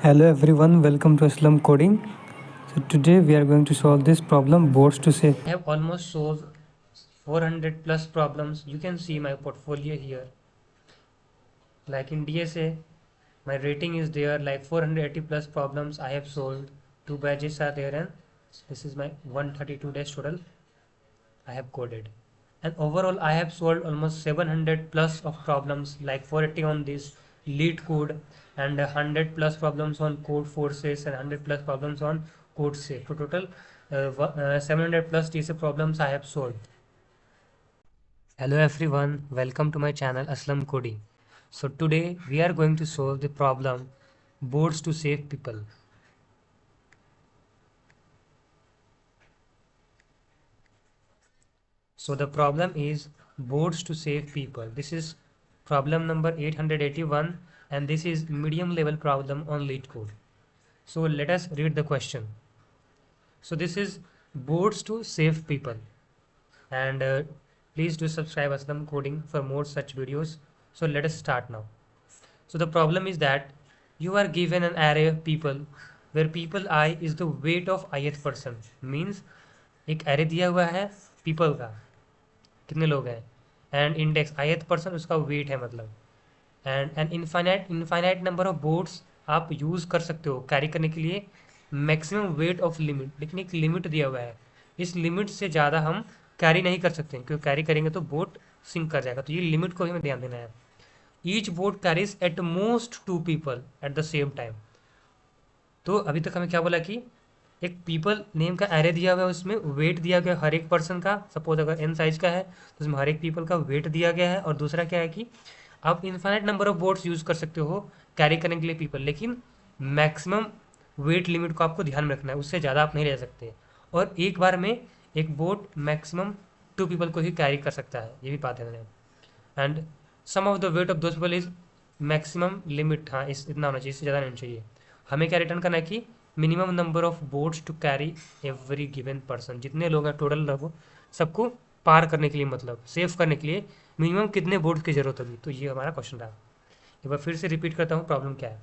Hello everyone, welcome to Aslam Coding. So today we are going to solve this problem boards to say. I have almost solved 400 plus problems. You can see my portfolio here. Like in DSA, my rating is there, like 480 plus problems I have solved. 2 badges are there, and this is my 132 days total I have coded. And overall, I have solved almost 700 plus of problems, like 480 on this lead code, and 100 plus problems on code forces, and 100 plus problems on code safe. So total 700 plus DSA problems I have solved. Hello everyone, welcome to my channel Aslam Coding. So today we are going to solve the problem boards to save people. So the problem is boards to save people. This is problem number 881, and this is medium level problem on lead code. So let us read the question. So this is boards to save people, and please do subscribe Aslam Coding for more such videos. So let us start now. So the problem is that you are given an array of people where people I is the weight of ith person. Means एक array दिया हुआ है people का, कितने लोग हैं, and index ith person उसका wait है मतलब, and an infinite number of boards आप यूज़ कर सकते हो कैरी करने के लिए मैक्सिमम वेट ऑफ लिमिट, लेकिन एक लिमिट दिया हुआ है, इस लिमिट से ज़्यादा हम कैरी नहीं कर सकते क्योंकि कैरी करेंगे तो बोट सिंक कर जाएगा, तो ये लिमिट को हमें ध्यान देना है. Each boat carries at most 2 people at the same time. तो अभी तक हमें क्या बोला कि एक पीपल नेम का एरे दिया हुआ है, उसमें वेट दिया गया हर एक पर्सन का. सपोज अगर एन साइज का है तो उसमें हर एक पीपल का वेट दिया गया है. और दूसरा क्या है कि आप infinite number of boats use कर सकते हो कैरी करने के लिए पीपल, लेकिन मैक्सिमम वेट लिमिट को आपको ध्यान में रखना है, उससे ज़्यादा आप नहीं रह सकते. और एक बार में एक बोट मैक्सिमम 2 people को ही कैरी कर सकता है, ये भी बात है. And some of the weight of those people is maximum limit. हाँ, इस इतना होना चाहिए, इससे ज़्यादा नहीं चाहिए. हमें क्या रिटर्न करना है कि minimum number of boats to carry every given person. जितने लोग हैं टोटल लोग सबको पार करने के लिए, मतलब सेव करने के लिए मिनिमम कितने बोट्स की जरूरत होगी. तो ये हमारा क्वेश्चन रहा. एक बार फिर से रिपीट करता हूँ प्रॉब्लम क्या है.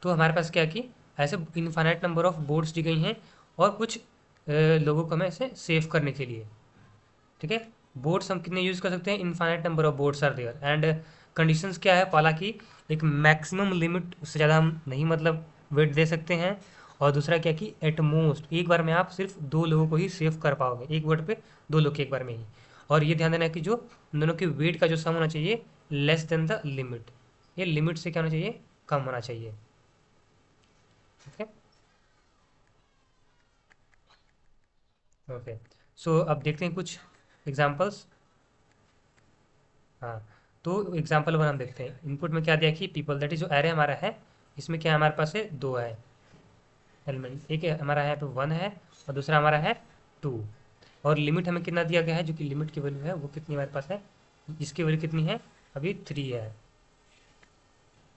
तो हमारे पास क्या है कि ऐसे इनफाइनाइट नंबर ऑफ बोट्स दी गई हैं और कुछ लोगों को हमें ऐसे सेव करने के लिए. ठीक है, बोर्ड्स हम कितने यूज़ कर सकते हैं, infinite number of boards are there. And conditions क्या है, पहला कि एक मैक्सिमम लिमिट, उससे ज़्यादा हम नहीं मतलब वेट दे सकते हैं. और दूसरा क्या कि एट मोस्ट एक बार में आप सिर्फ 2 लोगों को ही सेव कर पाओगे, एक वर्ड पे 2 लोग के एक बार में ही. और ये ध्यान देना है कि जो दोनों के वेट का जो सम होना चाहिए लेस देन द लिमिट, ये लिमिट से क्या होना चाहिए, कम होना चाहिए. Okay okay. सो अब देखते हैं कुछ एग्जांपल्स. हाँ, तो एग्जाम्पल वन हम देखते हैं. इनपुट में क्या दिया कि पीपल, दैट इज जो एरे हमारा है, इसमें क्या हमारे पास है, 2 है एलिमेंट. एक हमारा है तो 1 है और दूसरा हमारा है 2. और लिमिट हमें कितना दिया गया है, जो कि लिमिट की वैल्यू है वो कितनी हमारे पास है, इसकी वैल्यू कितनी है, अभी 3 है.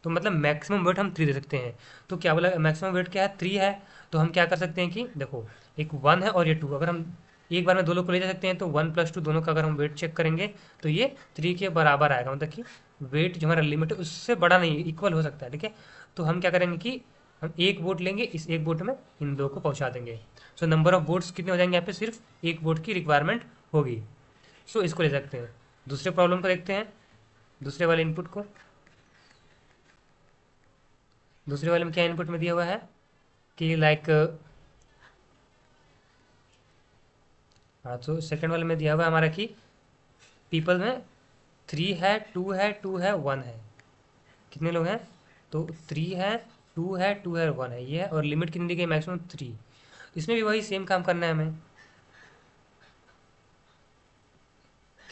तो मतलब मैक्सिमम वेट हम 3 दे सकते हैं. तो क्या बोला, मैक्सिमम वेट क्या है, 3 है. तो हम क्या कर सकते हैं कि देखो, एक 1 है और ये 2, अगर हम एक बार में 2 लोग को ले जा सकते हैं तो 1 + 2 दोनों का अगर हम वेट चेक करेंगे तो ये 3 के बराबर आएगा. मतलब कि वेट जो हमारा लिमिट है उससे बड़ा नहीं, इक्वल हो सकता है. ठीक है, तो हम क्या करेंगे कि हम एक बोट लेंगे, इस एक बोट में इन दो को पहुंचा देंगे. सो नंबर ऑफ बोट्स कितने हो जाएंगे, यहाँ पे सिर्फ एक बोट की रिक्वायरमेंट होगी. सो इसको ले सकते हैं. दूसरे प्रॉब्लम को देखते हैं, दूसरे वाले इनपुट को. दूसरे वाले में क्या इनपुट में दिया हुआ है कि लाइक, हाँ, तो सेकंड वाले में दिया हुआ है हमारा कि पीपल में 3 है, 2 है, 2 है, 1 है. कितने लोग हैं, तो 3 है, 2 है, 2 है, 1 है, ये है. और लिमिट कितनी दी गई, मैक्सिमम 3. इसमें भी वही सेम काम करना है हमें.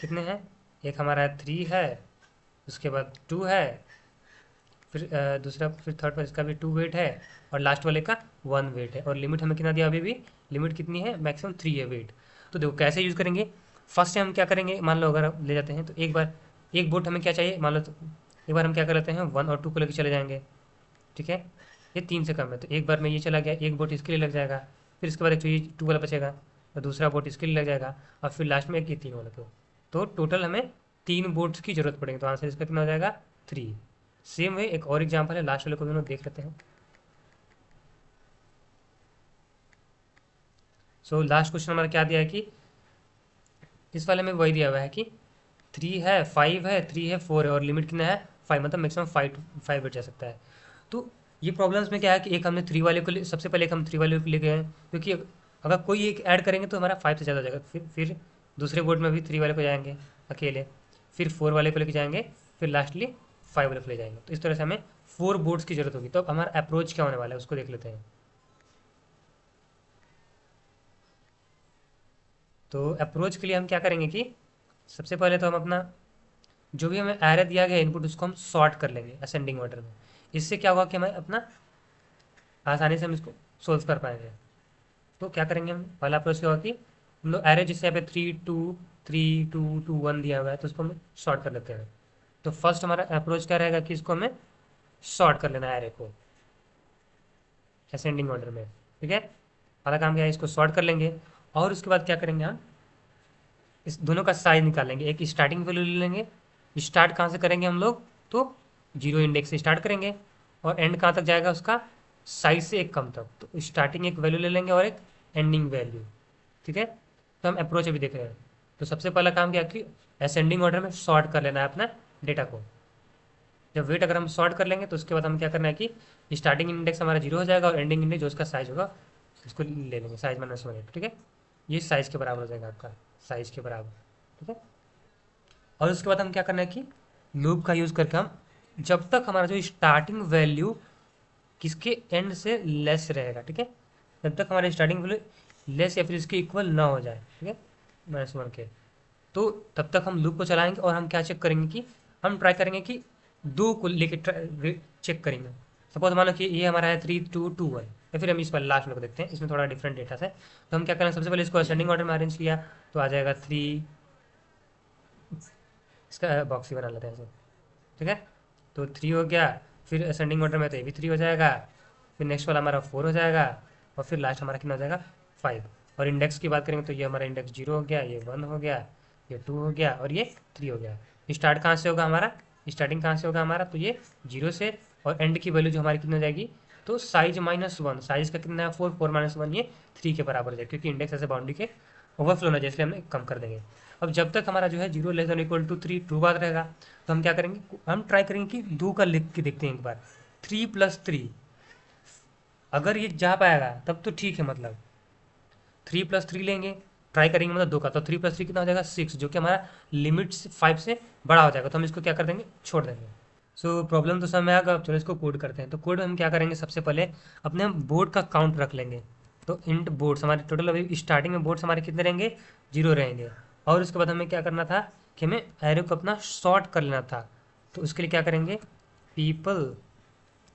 कितने हैं, एक हमारा 3 है, उसके बाद 2 है, फिर दूसरा, फिर थर्ड पर इसका भी 2 वेट है, और लास्ट वाले का 1 वेट है. और लिमिट हमें कितना दिया, अभी भी लिमिट कितनी है, मैक्सिमम 3 है वेट. तो देखो कैसे यूज़ करेंगे. फर्स्ट से हम क्या करेंगे, मान लो अगर हम ले जाते हैं तो एक बार एक बोट हमें क्या चाहिए, मान लो तो एक बार हम क्या कर लेते हैं, 1 और 2 को लेकर चले जाएंगे. ठीक है, ये 3 से कम है तो एक बार में ये चला गया, एक बोट इसके लिए लग जाएगा. फिर इसके बाद एक ये 2 वाला बचेगा और दूसरा बोट इसके लिए लग जाएगा, और फिर लास्ट में एक ये 3 वाला. तो टोटल हमें 3 बोट्स की जरूरत पड़ेगी. तो आंसर इसका कितना हो जाएगा, 3. सेम वे एक और एग्जांपल है, लास्ट वाले को भी हम लोग देख लेते हैं. सो लास्ट क्वेश्चन हमारा क्या दिया है कि इस वाले में वही दिया हुआ है कि 3 है, 5 है, 3 है, 4 है और लिमिट कितना है 5, मतलब मैक्सिमम 5 बैठ जा सकता है। तो ये प्रॉब्लम्स में क्या है कि एक हमने 3 वाले को सबसे पहले एक हम 3 वाले को लेके गए हैं, क्योंकि अगर कोई एक ऐड करेंगे तो हमारा 5 से ज़्यादा हो जाएगा। फिर दूसरे बोर्ड में भी 3 वाले को जाएंगे अकेले, फिर 4 वाले को लेके जाएंगे, फिर लास्टली 5 वाले को ले जाएंगे। तो इस तरह से हमें 4 बोर्ड्स की जरूरत होगी। तो अब हमारा अप्रोच क्या होने वाला है उसको देख लेते हैं। तो अप्रोच के लिए हम क्या करेंगे कि सबसे पहले तो हम अपना जो भी हमें एरे दिया गया इनपुट उसको हम सॉर्ट कर लेंगे असेंडिंग ऑर्डर में। इससे क्या होगा कि हमें अपना आसानी से हम इसको सोल्व कर पाएंगे। तो क्या करेंगे हम, पहला अप्रोच क्या होगा कि हम लोग एरे जिससे यहाँ पे 3 2 3 2 2 1 दिया हुआ है तो उसको हम सॉर्ट कर लेते हैं। तो फर्स्ट हमारा अप्रोच क्या रहेगा कि इसको हमें सॉर्ट कर लेना है एरे को असेंडिंग ऑर्डर में। ठीक है, पहला काम क्या है, इसको सॉर्ट कर लेंगे और उसके बाद क्या करेंगे हम इस दोनों का साइज निकालेंगे। एक स्टार्टिंग वैल्यू ले लेंगे, स्टार्ट कहाँ से करेंगे हम लोग, तो 0 इंडेक्स से स्टार्ट करेंगे और एंड कहाँ तक जाएगा उसका, साइज से एक कम तक। तो स्टार्टिंग एक वैल्यू ले लेंगे और एक एंडिंग वैल्यू। ठीक है, तो हम अप्रोच अभी देख रहे हैं। तो सबसे पहला काम क्या है कि असेंडिंग ऑर्डर में सॉर्ट कर लेना है अपना डेटा को। जब वेट अगर हम सॉर्ट कर लेंगे तो उसके बाद हम क्या करना है कि स्टार्टिंग इंडेक्स हमारा 0 हो जाएगा और एंडिंग इंडेक्स जो उसका साइज होगा उसको ले लेंगे, साइज -1। ठीक है, ये साइज के बराबर हो जाएगा आपका, साइज के बराबर। ठीक है, और उसके बाद हम क्या करना है कि लूप का यूज़ करके हम जब तक हमारा जो स्टार्टिंग वैल्यू किसके एंड से लेस रहेगा, ठीक है, जब तक हमारा स्टार्टिंग वैल्यू लेस या फिर इसके इक्वल ना हो जाए, ठीक है, -1 के, तो तब तक हम लूप को चलाएंगे और हम क्या चेक करेंगे कि हम ट्राई करेंगे कि दो को लेके चेक करेंगे। सपोज मान लो कि ये हमारा है 3 2 2 1, या फिर हम इस पर लास्ट में देखते हैं, इसमें थोड़ा डिफरेंट डेटा है। तो हम क्या करेंगे, सबसे पहले इसको असेंडिंग ऑर्डर में अरेंज किया तो आ जाएगा 3, इसका बॉक्स ही बना लेते हैं ऐसे। ठीक है, तो 3 हो गया, फिर असेंडिंग ऑर्डर में तो ये भी 3 हो जाएगा, फिर नेक्स्ट वाला हमारा 4 हो जाएगा और फिर लास्ट हमारा कितना हो जाएगा 5। और इंडेक्स की बात करेंगे तो ये हमारा इंडेक्स 0 हो गया, ये 1 हो गया, ये 2 हो गया और ये 3 हो गया। स्टार्ट कहाँ से होगा हमारा, स्टार्टिंग कहाँ से होगा हमारा, तो ये 0 से, और एंड की वैल्यू जो हमारी कितनी हो जाएगी, तो साइज -1, साइज का कितना है 4, 4 -1 ये 3 के बराबर हो जाएगा, क्योंकि इंडेक्स ऐसे बाउंड्री के ओवरफ्लो ना जाए इसलिए हमने कम कर देंगे। अब जब तक हमारा जो है 0 <= 3 ट्रू बात रहेगा, तो हम क्या करेंगे, हम ट्राई करेंगे कि 2 का लिख के देखते हैं एक बार, 3 + 3 अगर ये जा पाएगा तब तो ठीक है, मतलब 3 + 3 लेंगे, ट्राई करेंगे मतलब 2 का, तो 3 + 3 कितना हो जाएगा 6, जो कि हमारा लिमिट 5 से बड़ा हो जाएगा, तो हम इसको क्या कर देंगे, छोड़ देंगे। सो प्रॉब्लम तो समझ में आएगा। अब चलो इसको कोड करते हैं। तो कोड में हम क्या करेंगे, सबसे पहले अपने हम बोर्ड का काउंट रख लेंगे। तो इंट बोर्ड्स हमारे टोटल, अभी स्टार्टिंग में बोर्ड्स हमारे कितने रहेंगे, 0 रहेंगे। और उसके बाद हमें क्या करना था कि हमें एरे को अपना शॉर्ट कर लेना था। तो उसके लिए क्या करेंगे, पीपल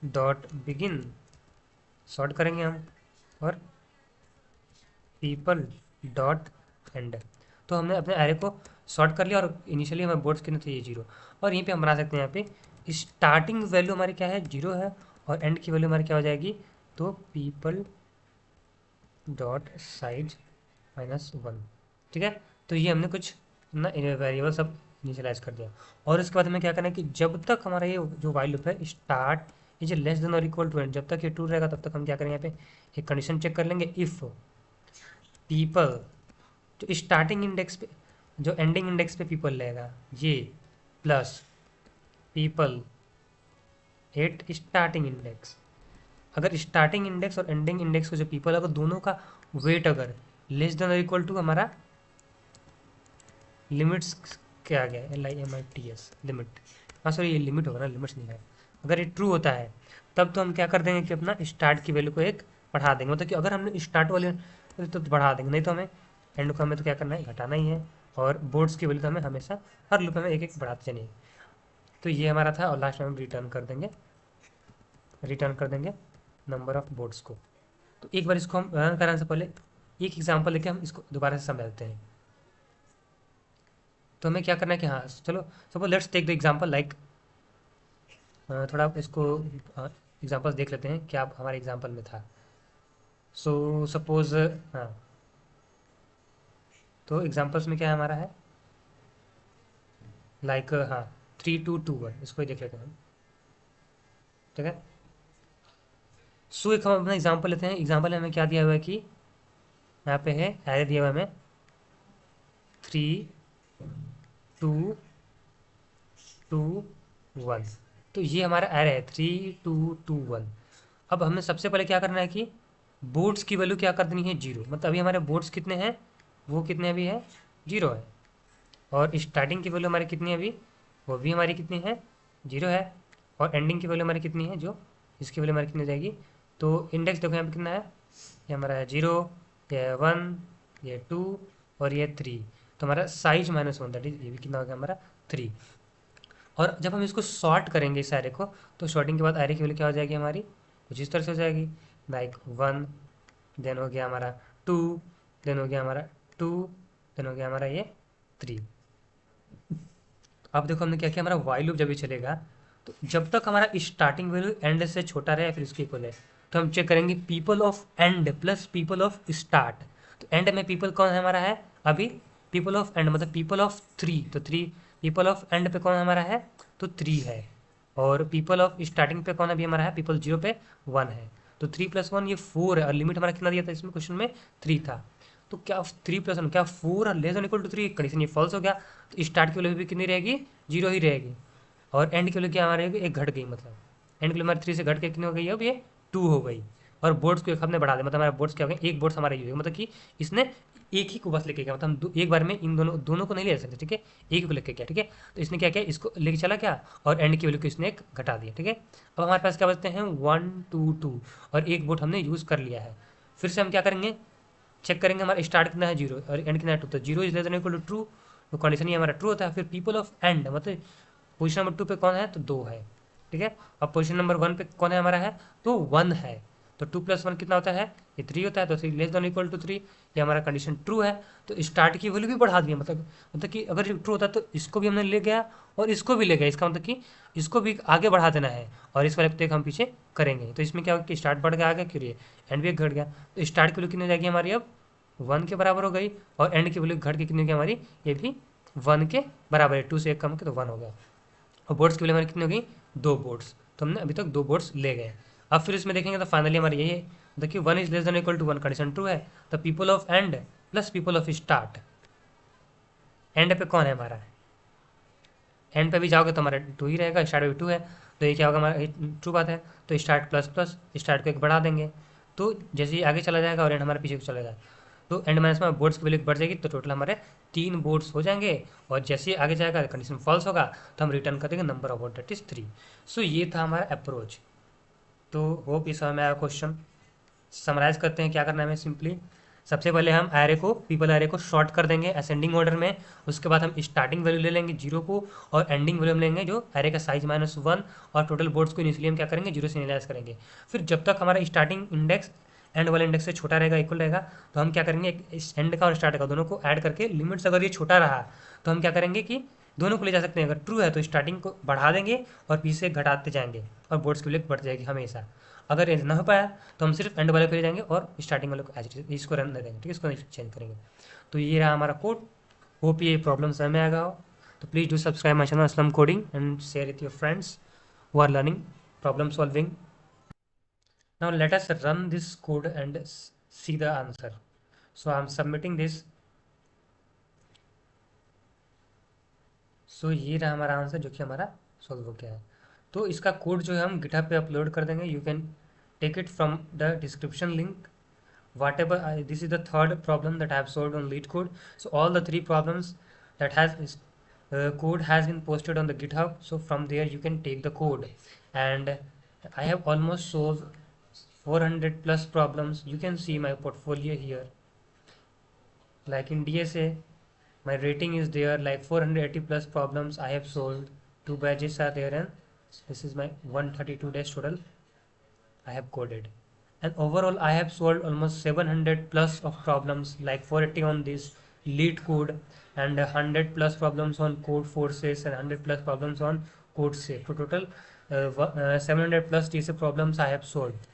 डॉट बिगिन शॉर्ट करेंगे हम, और पीपल डॉट एंड। तो हमने अपने एरे को शॉर्ट कर लिया और इनिशियली हमें बोर्ड्स कितने थे, ये 0। और यहीं पे हम बना सकते हैं, यहाँ पे स्टार्टिंग वैल्यू हमारी क्या है 0 है और एंड की वैल्यू हमारी क्या हो जाएगी, तो पीपल डॉट साइज -1। ठीक है, तो ये हमने कुछ ना वेरिएबल सब इनिशियलाइज कर दिया। और इसके बाद हमें क्या करना है कि जब तक हमारा ये जो वाइल लूप है स्टार्ट इज लेस देन और इक्वल टू एंड, जब तक ये ट्रू रहेगा तब तक हम क्या करेंगे, यहाँ पे एक कंडीशन चेक कर लेंगे, इफ़ पीपल जो स्टार्टिंग इंडेक्स पे, जो एंडिंग इंडेक्स पे पीपल रहेगा ये, plus people at starting index. अगर स्टार्टिंग इंडेक्स और एंडिंग इंडेक्स का जो पीपल अगर दोनों का वेट अगर लेस देन और इक्वल टू हमारा लिमिट्स क्या आ गया, LIMITS लिमिट, हाँ सॉरी ये लिमिट होगा ना, लिमिट्स नहीं है। अगर ये ट्रू होता है तब तो हम क्या कर देंगे कि अपना स्टार्ट की वैल्यू को एक बढ़ा देंगे, मतलब कि अगर हमने स्टार्ट वाले तो बढ़ा देंगे, नहीं तो हमें एंड को हमें तो क्या करना है, घटाना ही है। और बोर्ड्स की वैल्यू तो हमें हमेशा हर लूप में एक एक बढ़ाते चलिए। तो ये हमारा था और लास्ट में हम रिटर्न कर देंगे नंबर ऑफ बोर्ड्स को। तो एक बार इसको हम रन कराने से पहले एक एग्जांपल लेके हम इसको दोबारा से समझते हैं। तो हमें क्या करना है कि हाँ चलो suppose let's take the example like, थोड़ा इसको एग्जांपल्स देख लेते हैं क्या हमारे एग्जांपल में था। सो सपोज हाँ, तो एग्जांपल्स में क्या है हमारा है लाइक हाँ 3 2 2 1, इसको ही देख लेते हैं हम। ठीक है, सो एक हम अपना एग्जांपल लेते हैं। एग्जांपल में हमें क्या दिया हुआ है कि यहाँ पे है एरे दिया हुआ हमें 3 2 2 1। तो ये हमारा एरे है 3 2 2 1। अब हमें सबसे पहले क्या करना है कि बोर्ड्स की वैल्यू क्या कर देनी है 0। मतलब अभी हमारे बोर्ड्स कितने हैं, वो कितने अभी है 0 है। और स्टार्टिंग की वैल्यू हमारी कितनी है अभी, वो भी हमारी कितनी है 0 है। और एंडिंग की वैल्यू हमारी कितनी है, जो इसकी वैल्यू हमारी कितनी हो जाएगी। तो इंडेक्स देखो यहाँ पे कितना है, ये हमारा है 0, ये 1, ये 2 और ये 3। तो हमारा साइज -1 दैट इज ये भी कितना हो गया हमारा 3। और जब हम इसको सॉर्ट करेंगे इस एरे को, तो सॉर्टिंग के बाद एरे की वैल्यू क्या हो जाएगी हमारी, कुछ इस तरह से हो जाएगी, लाइक 1, देन हो गया हमारा 2, देन हो गया हमारा 2, देन हो गया हमारा ये 3। अब देखो हमने क्या किया, हमारा वाइल लूप जब भी चलेगा तो जब तक हमारा स्टार्टिंग वैल्यू एंड से छोटा रहे या फिर इसके इक्वल है, तो हम चेक करेंगे people of end plus people of start. तो एंड में पीपल कौन है हमारा है अभी, पीपल ऑफ एंड मतलब पीपल ऑफ 3। तो 3 पीपल ऑफ एंड पे कौन हमारा है, तो 3 है। और पीपल ऑफ स्टार्टिंग पे कौन अभी हमारा है, पीपल 0 पे 1 है। तो 3 + 1 ये 4 है। और लिमिट हमारा कितना दिया था इसमें क्वेश्चन में 3 था। तो क्या 3 + 1 क्या 4 और less than equal to 3, condition ये फॉल्स हो गया। तो स्टार्ट की वैल्यू भी कितनी रहेगी 0 ही रहेगी। और एंड की वैल्यू क्या हमारे एक घट गई, मतलब एंड की वैल्यू हमारी 3 से घट के कितनी हो गई, अब ये 2 हो गई। और बोर्ड्स को एक हमने बढ़ा दिया, मतलब हमारे बोर्ड्स क्या हो गए, एक बोर्ड्स हमारा यूज होगा, मतलब कि इसने एक ही को बस लेके गया, मतलब हम एक बार में इन दोनों को नहीं ले सकते, ठीक है, एक ही को लेके गया, ठीक है। तो इसने क्या किया, इसको लेके चला क्या, और एंड की वैल्यू को इसने एक घटा दिया, ठीक है। अब हमारे पास क्या बचते हैं 1 2 2 और एक बोर्ड हमने यूज़ कर लिया है। फिर से हम क्या करेंगे, चेक करेंगे हमारा स्टार्ट कितना है 0 और एंड कितना है 2। तो 0 is less than equal to true, तो कंडीशन ये हमारा ट्रू होता है। फिर पीपल ऑफ एंड मतलब पोजीशन नंबर 2 पे कौन है, तो 2 है, ठीक है। अब पोजीशन नंबर 1 पे कौन है हमारा है, तो 1 है। तो 2 + 1 कितना होता है, ये 3 होता है। तो 3 लेस देन इक्वल टू 3, ये हमारा कंडीशन ट्रू है। तो स्टार्ट की वैल्यू भी बढ़ा दी, मतलब कि अगर ट्रू होता तो इसको भी हमने ले गया और इसको भी ले गया, इसका मतलब कि इसको भी आगे बढ़ा देना है और इस वाले पे हम पीछे करेंगे। तो इसमें क्या होगा कि स्टार्ट बढ़ गया आगे, क्यों एंड भी एक घट गया। तो स्टार्ट की वैल्यू कितनी हो जाएगी हमारी, अब 1 के बराबर हो गई। और एंड की वैल्यू घट के कितनी हो गई हमारी, ये भी 1 के बराबर है। 2 से 1 कम के तो 1 हो गया। और बोर्ड्स की वैल्यू हमारी कितनी हो गई, 2 बोर्ड्स। तो हमने अभी तक 2 बोर्ड्स ले गए। अब फिर इसमें देखेंगे तो फाइनली हमारी यही है, देखिए 1 is less than equal to 1 condition true है। तो people of end plus people of start, end पे कौन है हमारा, एंड पे भी जाओगे तो हमारा 2 ही रहेगा, स्टार्ट भी 2 है। तो ये क्या होगा हमारा ट्रू बात है। तो स्टार्ट प्लस प्लस स्टार्ट को एक बढ़ा देंगे, तो जैसे ही आगे चला जाएगा और एंड हमारे पीछे को चलेगा, तो एंड माइनस में बोर्ड्स की वैल्यू बढ़ जाएगी। तो टोटल हमारे 3 बोर्ड्स हो जाएंगे। और जैसे ही आगे जाएगा कंडीशन फॉल्स होगा तो हम रिटर्न कर देंगे number of board that is 3। सो ये था हमारा अप्रोच। तो होप इस समय में आया क्वेश्चन। समराइज करते हैं क्या करना है हमें, सिंपली सबसे पहले हम एरे को पीपल एरे को शॉर्ट कर देंगे असेंडिंग ऑर्डर में। उसके बाद हम स्टार्टिंग वैल्यू ले लेंगे 0 को और एंडिंग वैल्यू हम लेंगे जो एरे का साइज -1। और टोटल बोर्ड्स को इनिशियली हम क्या करेंगे 0 से इनिशियलाइज करेंगे। फिर जब तक हमारा स्टार्टिंग इंडेक्स एंड वाले इंडेक्स से छोटा रहेगा, इक्वल रहेगा, तो हम क्या करेंगे एंड का और स्टार्ट का दोनों को ऐड करके लिमिट्स अगर ये छोटा रहा तो हम क्या करेंगे कि दोनों को ले जा सकते हैं। अगर ट्रू है तो स्टार्टिंग को बढ़ा देंगे और पीछे घटाते जाएंगे और बोर्ड्स की वैल्यू बढ़ जाएगी हमेशा। अगर ये ना हो पाया तो हम सिर्फ एंड वाले पे ले जाएंगे और स्टार्टिंग वाले को एज इट इज इसको रन दे देंगे, ठीक है, इसको चेंज करेंगे। तो ये रहा हमारा कोड। होप ये प्रॉब्लम समझ में आएगा हो। तो please do subscribe my channel Aslam coding and share with your friends who are learning problem solving. Now let us run this code and see the answer. So I am submitting this. So ये रहा हमारा answer जो कि हमारा solve हो गया है। तो इसका कोड जो है हम गिटहब पे अपलोड कर देंगे। You can take it from the description link. Whatever this is the third problem that I have solved on LeetCode. So all the 3 problems that has code has been posted on the GitHub. So from there you can take the code, and I have almost solved 400 plus problems. You can see my portfolio here. Like in DSA, my rating is there, like 480 plus problems I have solved. 2 badges are there, and this is my 132 days total I have coded. And overall I have solved almost 700 plus of problems, like 480 on this LeetCode and 100 plus problems on Codeforces and 100 plus problems on CodeSafe. So total 700 plus TC problems I have solved.